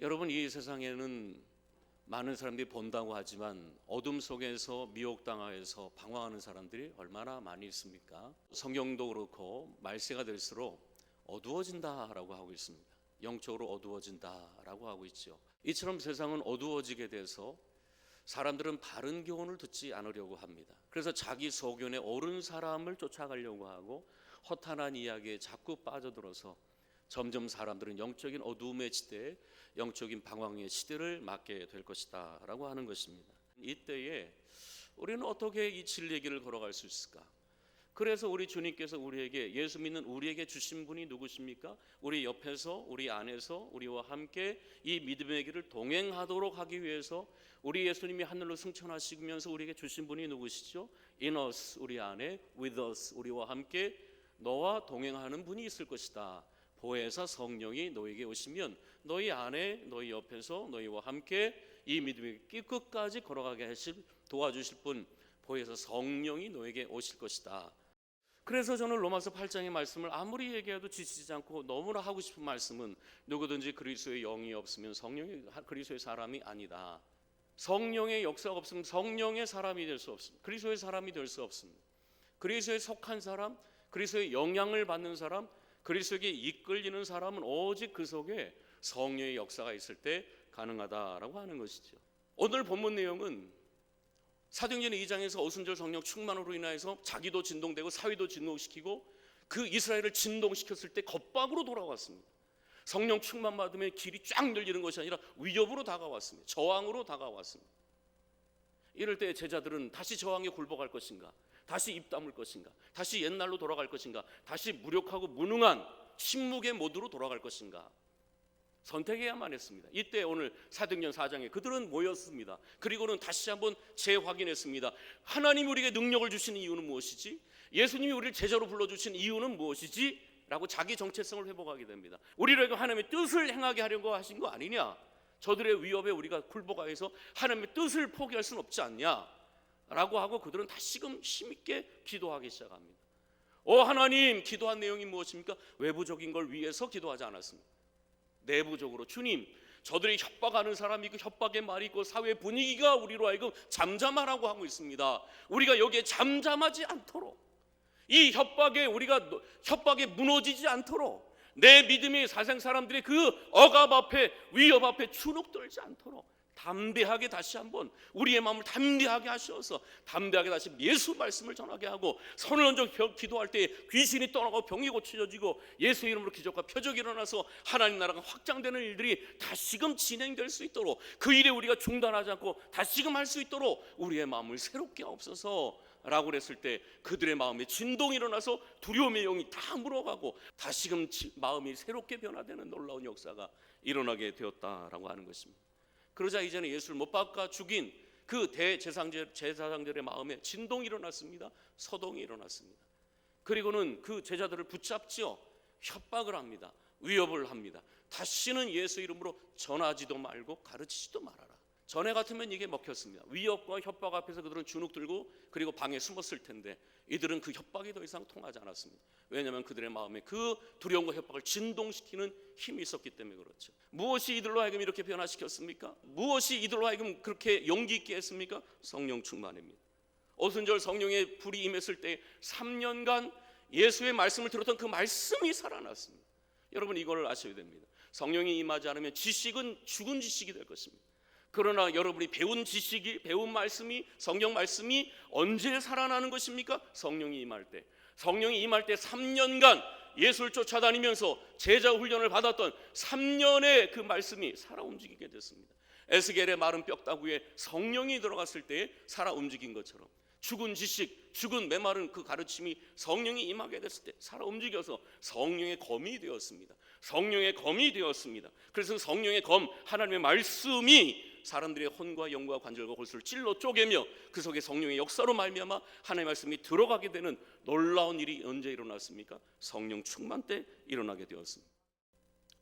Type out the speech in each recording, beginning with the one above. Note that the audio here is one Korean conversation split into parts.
여러분, 이 세상에는 많은 사람들이 본다고 하지만 어둠 속에서 미혹당하여서 방황하는 사람들이 얼마나 많이 있습니까? 성경도 그렇고 말세가 될수록 어두워진다라고 하고 있습니다. 영적으로 어두워진다라고 하고 있죠. 이처럼 세상은 어두워지게 돼서 사람들은 바른 교훈을 듣지 않으려고 합니다. 그래서 자기 소견에 옳은 사람을 쫓아가려고 하고 허탄한 이야기에 자꾸 빠져들어서 점점 사람들은 영적인 어두움의 시대, 영적인 방황의 시대를 맞게 될 것이다 라고 하는 것입니다. 이때에 우리는 어떻게 이 진리의 길을 걸어갈 수 있을까? 그래서 우리 주님께서 우리에게, 예수 믿는 우리에게 주신 분이 누구십니까? 우리 옆에서, 우리 안에서 우리와 함께 이 믿음의 길을 동행하도록 하기 위해서 우리 예수님이 하늘로 승천하시면서 우리에게 주신 분이 누구시죠? In us, 우리 안에, with us, 우리와 함께 너와 동행하는 분이 있을 것이다. 보혜사 성령이 너에게 오시면 너희 안에, 너희 옆에서 너희와 함께 이 믿음의 길 끝까지 걸어가게 하실, 도와주실 분, 보혜사 성령이 너에게 오실 것이다. 그래서 저는 로마서 8장의 말씀을 아무리 얘기해도 지치지 않고 너무나 하고 싶은 말씀은, 누구든지 그리스도의 영이 없으면 성령이 그리스도의 사람이 아니다. 성령의 역사가 없으면 성령의 사람이 될 수 없습니다. 그리스도의 사람이 될 수 없습니다. 그리스도에 속한 사람, 그리스도의 영향을 받는 사람, 그리스도에게 이끌리는 사람은 오직 그 속에 성령의 역사가 있을 때 가능하다라고 하는 것이죠. 오늘 본문 내용은 사도행전 2장에서 오순절 성령 충만으로 인하여서 자기도 진동되고 사회도 진동시키고 그 이스라엘을 진동시켰을 때 겁박으로 돌아왔습니다. 성령 충만 받으면 길이 쫙 열리는 것이 아니라 위협으로 다가왔습니다. 저항으로 다가왔습니다. 이럴 때 제자들은 다시 저항에 굴복할 것인가, 다시 입 다물 것인가, 다시 옛날로 돌아갈 것인가, 다시 무력하고 무능한 침묵의 모드로 돌아갈 것인가, 선택해야만 했습니다. 이때 오늘 사도행전 4장에 그들은 모였습니다. 그리고는 다시 한번 재확인했습니다. 하나님이 우리에게 능력을 주시는 이유는 무엇이지? 예수님이 우리를 제자로 불러주신 이유는 무엇이지? 라고 자기 정체성을 회복하게 됩니다. 우리를 하나님의 뜻을 행하게 하려고 하신 거 아니냐? 저들의 위협에 우리가 굴복하여서 하나님의 뜻을 포기할 수는 없지 않냐? 라고 하고 그들은 다시금 힘있게 기도하기 시작합니다. 하나님, 기도한 내용이 무엇입니까? 외부적인 걸 위해서 기도하지 않았습니다. 내부적으로, 주님, 저들이 협박하는 사람이 있고 협박의 말이 있고 사회 분위기가 우리로 하여금 잠잠하라고 하고 있습니다. 우리가 여기에 잠잠하지 않도록, 이 협박에 무너지지 않도록, 내 믿음의 사생 사람들의 그 억압 앞에, 위협 앞에 주눅들지 않도록 담대하게 다시 한번 우리의 마음을 담대하게 하셔서 담대하게 다시 예수 말씀을 전하게 하고, 손을 얹어 기도할 때 귀신이 떠나고 병이 고쳐지고 예수 이름으로 기적과 표적이 일어나서 하나님 나라가 확장되는 일들이 다시금 진행될 수 있도록, 그 일에 우리가 중단하지 않고 다시금 할 수 있도록 우리의 마음을 새롭게 하옵소서 라고 그랬을 때 그들의 마음에 진동이 일어나서 두려움의 영이 다 물어가고 다시금 마음이 새롭게 변화되는 놀라운 역사가 일어나게 되었다라고 하는 것입니다. 그러자 이제는 예수를 못 박아 죽인 그 제사장들의 마음에 진동이 일어났습니다. 서동이 일어났습니다. 그리고는 그 제자들을 붙잡지요, 협박을 합니다. 위협을 합니다. 다시는 예수 이름으로 전하지도 말고 가르치지도 말아라. 전에 같으면 이게 먹혔습니다. 위협과 협박 앞에서 그들은 주눅 들고 그리고 방에 숨었을 텐데 이들은 그 협박이 더 이상 통하지 않았습니다. 왜냐하면 그들의 마음에 그 두려움과 협박을 진동시키는 힘이 있었기 때문에 그렇죠. 무엇이 이들로 하여금 이렇게 변화시켰습니까? 무엇이 이들로 하여금 그렇게 용기 있게 했습니까? 성령 충만입니다. 오순절 성령의 불이 임했을 때 3년간 예수의 말씀을 들었던 그 말씀이 살아났습니다. 여러분, 이걸 아셔야 됩니다. 성령이 임하지 않으면 지식은 죽은 지식이 될 것입니다. 그러나 여러분이 배운 지식이, 배운 말씀이, 성경 말씀이 언제 살아나는 것입니까? 성령이 임할 때. 성령이 임할 때 3년간 예수를 쫓아다니면서 제자 훈련을 받았던 3년의 그 말씀이 살아 움직이게 됐습니다. 에스겔의 마른 뼈다구에 성령이 들어갔을 때 살아 움직인 것처럼 죽은 지식, 죽은 메마른 그 가르침이 성령이 임하게 됐을 때 살아 움직여서 성령의 검이 되었습니다. 성령의 검이 되었습니다. 그래서 성령의 검, 하나님의 말씀이 사람들의 혼과 영과 관절과 골수를 찔러 쪼개며 그 속에 성령의 역사로 말미암아 하나님의 말씀이 들어가게 되는 놀라운 일이 언제 일어났습니까? 성령 충만 때 일어나게 되었습니다.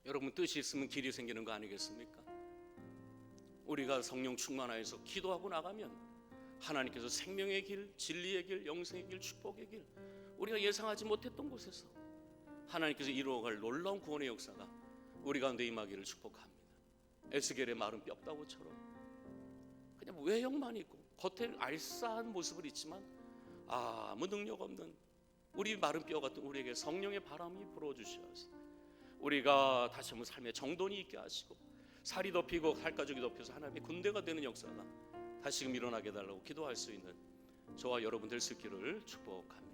여러분, 뜻이 있으면 길이 생기는 거 아니겠습니까? 우리가 성령 충만하여서 기도하고 나가면 하나님께서 생명의 길, 진리의 길, 영생의 길, 축복의 길, 우리가 예상하지 못했던 곳에서 하나님께서 이루어갈 놀라운 구원의 역사가 우리 가운데 임하기를 축복합니다. 에스겔의 마른 뼈다구처럼 그냥 외형만 있고 겉에 알싸한 모습을 있지만 아무 능력 없는 우리 마른 뼈 같은 우리에게 성령의 바람이 불어주셔서 우리가 다시 한번 삶의 정돈이 있게 하시고 살이 덮이고 살가죽이 덮여서 하나님의 군대가 되는 역사가 다시금 일어나게 해달라고 기도할 수 있는 저와 여러분 될 수 있기를 축복합니다.